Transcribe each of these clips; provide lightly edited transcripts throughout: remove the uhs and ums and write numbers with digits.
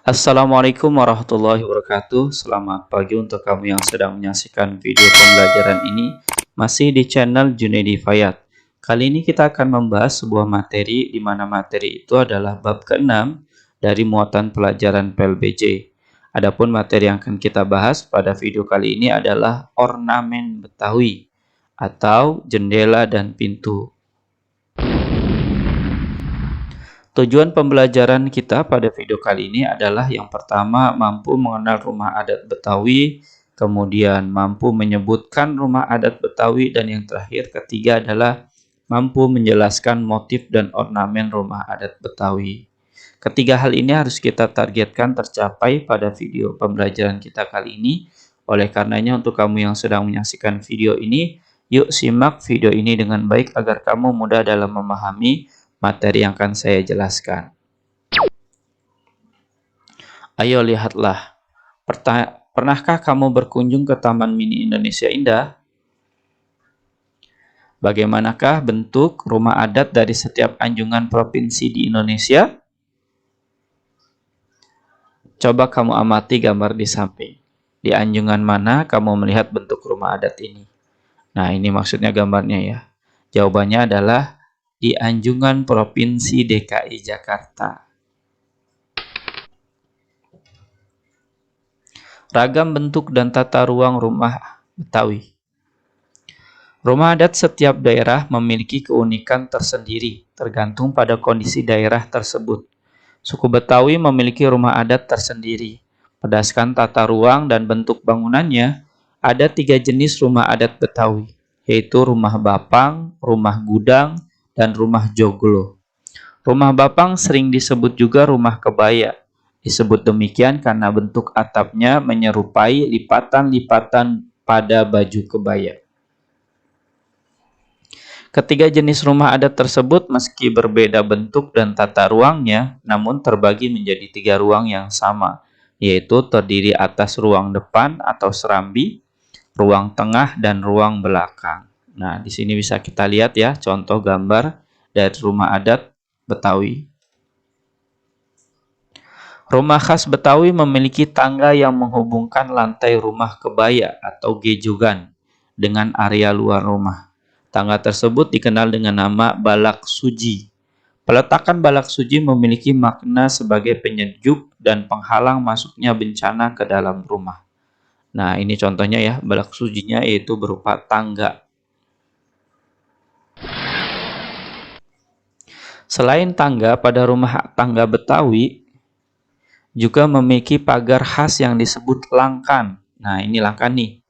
Assalamualaikum warahmatullahi wabarakatuh. Selamat pagi untuk kamu yang sedang menyaksikan video pembelajaran ini. Masih di channel Junaidi Fayat. Kali ini kita akan membahas sebuah materi di mana materi itu adalah bab ke-6 dari muatan pelajaran PLBJ. Adapun materi yang akan kita bahas pada video kali ini adalah ornamen Betawi atau jendela dan pintu. Tujuan pembelajaran kita pada video kali ini adalah yang pertama mampu mengenal rumah adat Betawi, kemudian mampu menyebutkan rumah adat Betawi, dan yang terakhir ketiga adalah mampu menjelaskan motif dan ornamen rumah adat Betawi. Ketiga hal ini harus kita targetkan tercapai pada video pembelajaran kita kali ini. Oleh karenanya untuk kamu yang sedang menyaksikan video ini, yuk simak video ini dengan baik agar kamu mudah dalam memahami materi yang akan saya jelaskan. Ayo lihatlah. Pernahkah kamu berkunjung ke Taman Mini Indonesia Indah? Bagaimanakah bentuk rumah adat dari setiap anjungan provinsi di Indonesia? Coba kamu amati gambar di samping. Di anjungan mana kamu melihat bentuk rumah adat ini? Nah, ini maksudnya gambarnya ya. Jawabannya adalah di Anjungan Provinsi DKI Jakarta. Ragam bentuk dan tata ruang rumah Betawi. Rumah adat setiap daerah memiliki keunikan tersendiri, tergantung pada kondisi daerah tersebut. Suku Betawi memiliki rumah adat tersendiri. Berdasarkan tata ruang dan bentuk bangunannya, ada 3 jenis rumah adat Betawi, yaitu rumah bapang, rumah gudang, dan rumah joglo. Rumah bapang sering disebut juga rumah kebaya. Disebut demikian karena bentuk atapnya menyerupai lipatan-lipatan pada baju kebaya. Ketiga jenis rumah adat tersebut meski berbeda bentuk dan tata ruangnya, namun terbagi menjadi 3 ruang yang sama, yaitu terdiri atas ruang depan atau serambi, ruang tengah, dan ruang belakang. Nah, di sini bisa kita lihat ya contoh gambar dari rumah adat Betawi. Rumah khas Betawi memiliki tangga yang menghubungkan lantai rumah kebaya atau gejogan dengan area luar rumah. Tangga tersebut dikenal dengan nama balak suji. Peletakan balak suji memiliki makna sebagai penyejuk dan penghalang masuknya bencana ke dalam rumah. Nah, ini contohnya ya, balak sujinya yaitu berupa tangga. Selain tangga, pada rumah tangga Betawi juga memiliki pagar khas yang disebut langkan. Nah, ini langkan nih.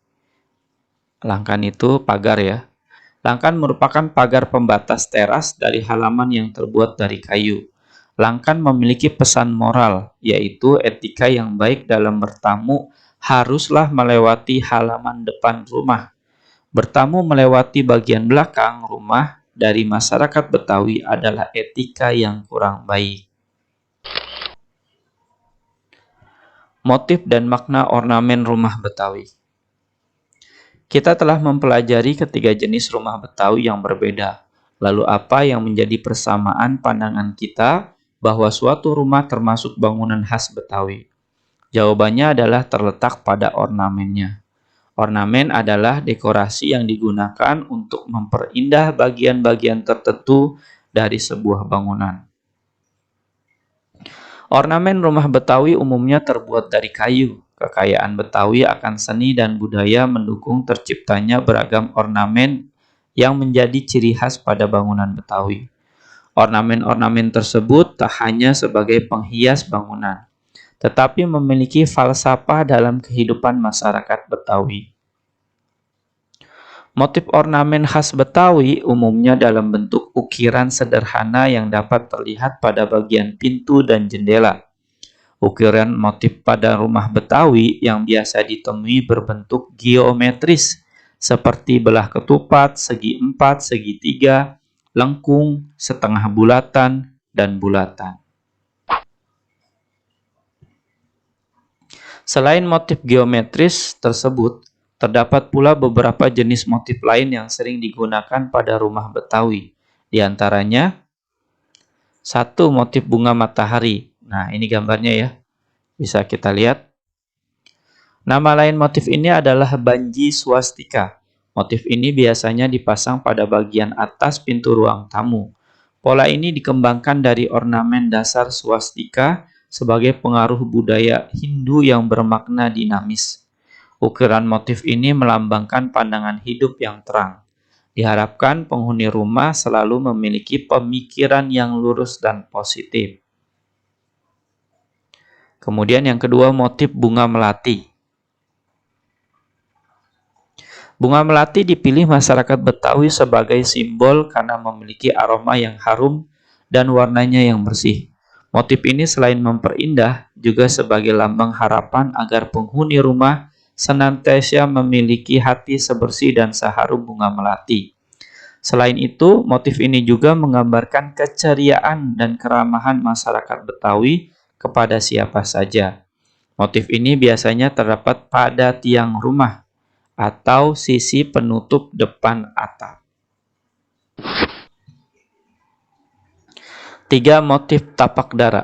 Langkan itu pagar ya. Langkan merupakan pagar pembatas teras dari halaman yang terbuat dari kayu. Langkan memiliki pesan moral, yaitu etika yang baik dalam bertamu haruslah melewati halaman depan rumah. Bertamu melewati bagian belakang rumah dari masyarakat Betawi adalah etika yang kurang baik. Motif dan makna ornamen rumah Betawi. Kita telah mempelajari ketiga jenis rumah Betawi yang berbeda. Lalu apa yang menjadi persamaan pandangan kita bahwa suatu rumah termasuk bangunan khas Betawi? Jawabannya adalah terletak pada ornamennya. Ornamen adalah dekorasi yang digunakan untuk memperindah bagian-bagian tertentu dari sebuah bangunan. Ornamen rumah Betawi umumnya terbuat dari kayu. Kekayaan Betawi akan seni dan budaya mendukung terciptanya beragam ornamen yang menjadi ciri khas pada bangunan Betawi. Ornamen-ornamen tersebut tak hanya sebagai penghias bangunan, tetapi memiliki falsafah dalam kehidupan masyarakat Betawi. Motif ornamen khas Betawi umumnya dalam bentuk ukiran sederhana yang dapat terlihat pada bagian pintu dan jendela. Ukiran motif pada rumah Betawi yang biasa ditemui berbentuk geometris, seperti belah ketupat, segi 4, segi 3, lengkung, setengah bulatan, dan bulatan. Selain motif geometris tersebut, terdapat pula beberapa jenis motif lain yang sering digunakan pada rumah Betawi. Di antaranya, 1. Motif bunga matahari. Nah, ini gambarnya ya. Bisa kita lihat. Nama lain motif ini adalah banji swastika. Motif ini biasanya dipasang pada bagian atas pintu ruang tamu. Pola ini dikembangkan dari ornamen dasar swastika sebagai pengaruh budaya Hindu yang bermakna dinamis. Ukiran motif ini melambangkan pandangan hidup yang terang. Diharapkan penghuni rumah selalu memiliki pemikiran yang lurus dan positif. Kemudian yang kedua, motif bunga melati. Bunga melati dipilih masyarakat Betawi sebagai simbol karena memiliki aroma yang harum dan warnanya yang bersih. Motif ini selain memperindah, juga sebagai lambang harapan agar penghuni rumah senantiasa memiliki hati sebersih dan seharum bunga melati. Selain itu, motif ini juga menggambarkan keceriaan dan keramahan masyarakat Betawi kepada siapa saja. Motif ini biasanya terdapat pada tiang rumah atau sisi penutup depan atap. 3. Motif tapak dara.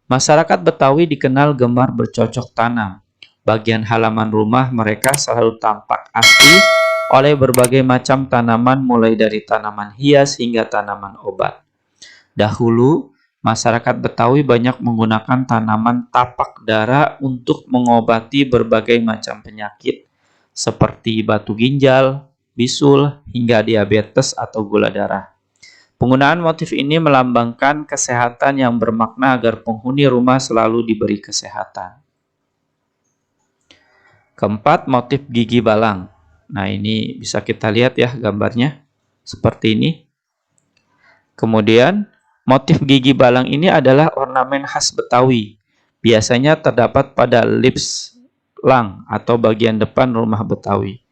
Masyarakat Betawi dikenal gemar bercocok tanam. Bagian halaman rumah mereka selalu tampak asri oleh berbagai macam tanaman mulai dari tanaman hias hingga tanaman obat. Dahulu, masyarakat Betawi banyak menggunakan tanaman tapak dara untuk mengobati berbagai macam penyakit seperti batu ginjal, bisul, hingga diabetes atau gula darah. Penggunaan motif ini melambangkan kesehatan yang bermakna agar penghuni rumah selalu diberi kesehatan. Keempat, motif gigi balang. Nah, ini bisa kita lihat ya gambarnya seperti ini. Kemudian, motif gigi balang ini adalah ornamen khas Betawi. Biasanya terdapat pada lips lang atau bagian depan rumah Betawi.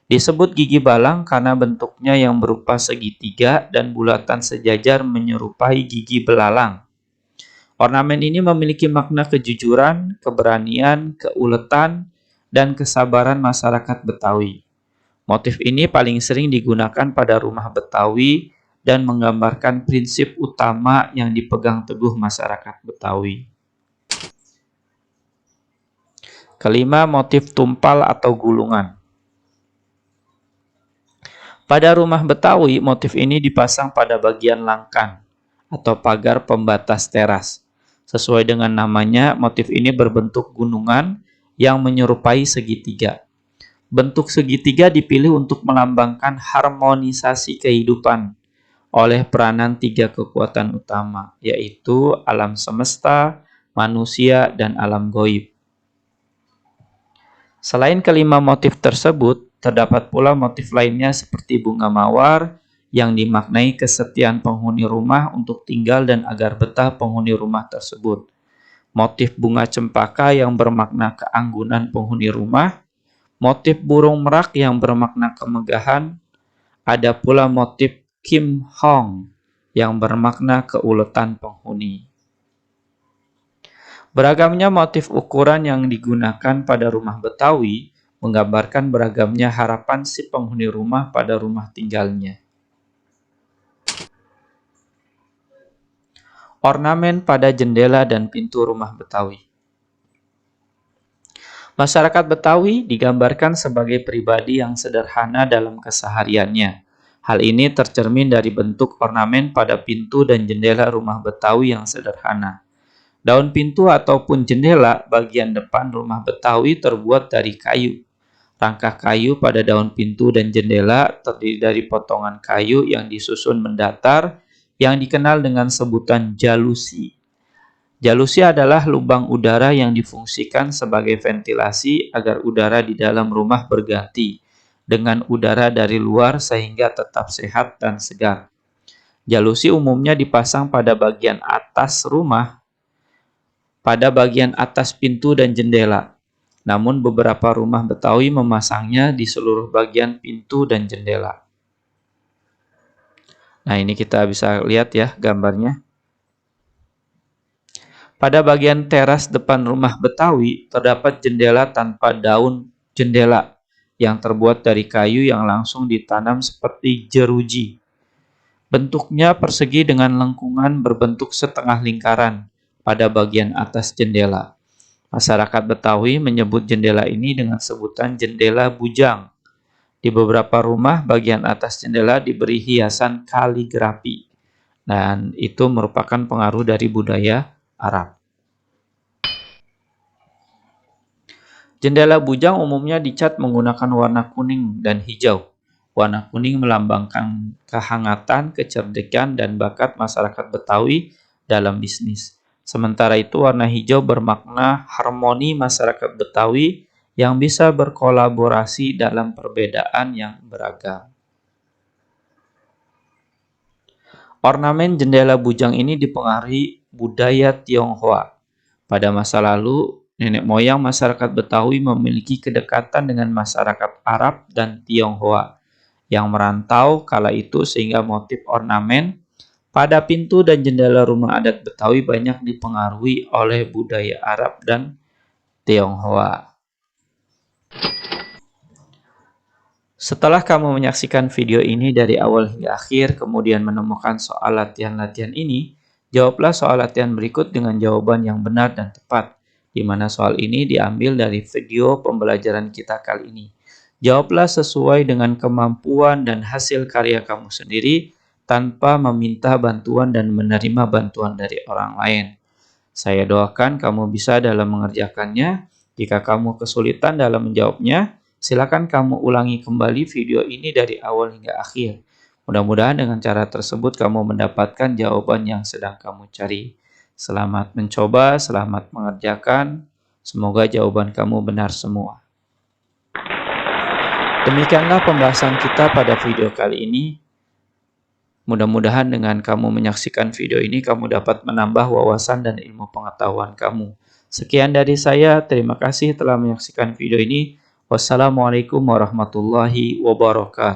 Disebut gigi balang karena bentuknya yang berupa segitiga dan bulatan sejajar menyerupai gigi belalang. Ornamen ini memiliki makna kejujuran, keberanian, keuletan, dan kesabaran masyarakat Betawi. Motif ini paling sering digunakan pada rumah Betawi dan menggambarkan prinsip utama yang dipegang teguh masyarakat Betawi. Kelima, motif tumpal atau gulungan. Pada rumah Betawi, motif ini dipasang pada bagian langkan atau pagar pembatas teras. Sesuai dengan namanya, motif ini berbentuk gunungan yang menyerupai segitiga. Bentuk segitiga dipilih untuk melambangkan harmonisasi kehidupan oleh peranan 3 kekuatan utama, yaitu alam semesta, manusia, dan alam gaib. Selain kelima motif tersebut, terdapat pula motif lainnya seperti bunga mawar yang dimaknai kesetiaan penghuni rumah untuk tinggal dan agar betah penghuni rumah tersebut. Motif bunga cempaka yang bermakna keanggunan penghuni rumah, motif burung merak yang bermakna kemegahan, ada pula motif Kim Hong yang bermakna keuletan penghuni. Beragamnya motif ukuran yang digunakan pada rumah Betawi menggambarkan beragamnya harapan si penghuni rumah pada rumah tinggalnya. Ornamen pada jendela dan pintu rumah Betawi. Masyarakat Betawi digambarkan sebagai pribadi yang sederhana dalam kesehariannya. Hal ini tercermin dari bentuk ornamen pada pintu dan jendela rumah Betawi yang sederhana. Daun pintu ataupun jendela bagian depan rumah Betawi terbuat dari kayu. Rangka kayu pada daun pintu dan jendela terdiri dari potongan kayu yang disusun mendatar yang dikenal dengan sebutan jalusi. Jalusi adalah lubang udara yang difungsikan sebagai ventilasi agar udara di dalam rumah berganti dengan udara dari luar sehingga tetap sehat dan segar. Jalusi umumnya dipasang pada bagian atas rumah, pada bagian atas pintu dan jendela. Namun beberapa rumah Betawi memasangnya di seluruh bagian pintu dan jendela. Nah, ini kita bisa lihat ya gambarnya. Pada bagian teras depan rumah Betawi terdapat jendela tanpa daun jendela yang terbuat dari kayu yang langsung ditanam seperti jeruji. Bentuknya persegi dengan lengkungan berbentuk setengah lingkaran. pada bagian atas jendela. Masyarakat Betawi menyebut jendela ini dengan sebutan jendela bujang. Di beberapa rumah, bagian atas jendela diberi hiasan kaligrafi, dan itu merupakan pengaruh dari budaya Arab. Jendela bujang umumnya dicat menggunakan warna kuning dan hijau. Warna kuning melambangkan kehangatan, kecerdikan, dan bakat masyarakat Betawi dalam bisnis. Sementara itu, warna hijau bermakna harmoni masyarakat Betawi yang bisa berkolaborasi dalam perbedaan yang beragam. Ornamen jendela bujang ini dipengaruhi budaya Tionghoa. Pada masa lalu, nenek moyang masyarakat Betawi memiliki kedekatan dengan masyarakat Arab dan Tionghoa yang merantau kala itu, sehingga motif ornamen pada pintu dan jendela rumah adat Betawi banyak dipengaruhi oleh budaya Arab dan Tionghoa. Setelah kamu menyaksikan video ini dari awal hingga akhir, kemudian menemukan soal latihan-latihan ini, jawablah soal latihan berikut dengan jawaban yang benar dan tepat, di mana soal ini diambil dari video pembelajaran kita kali ini. Jawablah sesuai dengan kemampuan dan hasil karya kamu sendiri, tanpa meminta bantuan dan menerima bantuan dari orang lain. Saya doakan kamu bisa dalam mengerjakannya. Jika kamu kesulitan dalam menjawabnya, silakan kamu ulangi kembali video ini dari awal hingga akhir. Mudah-mudahan dengan cara tersebut kamu mendapatkan jawaban yang sedang kamu cari. Selamat mencoba, selamat mengerjakan. Semoga jawaban kamu benar semua. Demikianlah pembahasan kita pada video kali ini. Mudah-mudahan dengan kamu menyaksikan video ini, kamu dapat menambah wawasan dan ilmu pengetahuan kamu. Sekian dari saya, terima kasih telah menyaksikan video ini. Wassalamualaikum warahmatullahi wabarakatuh.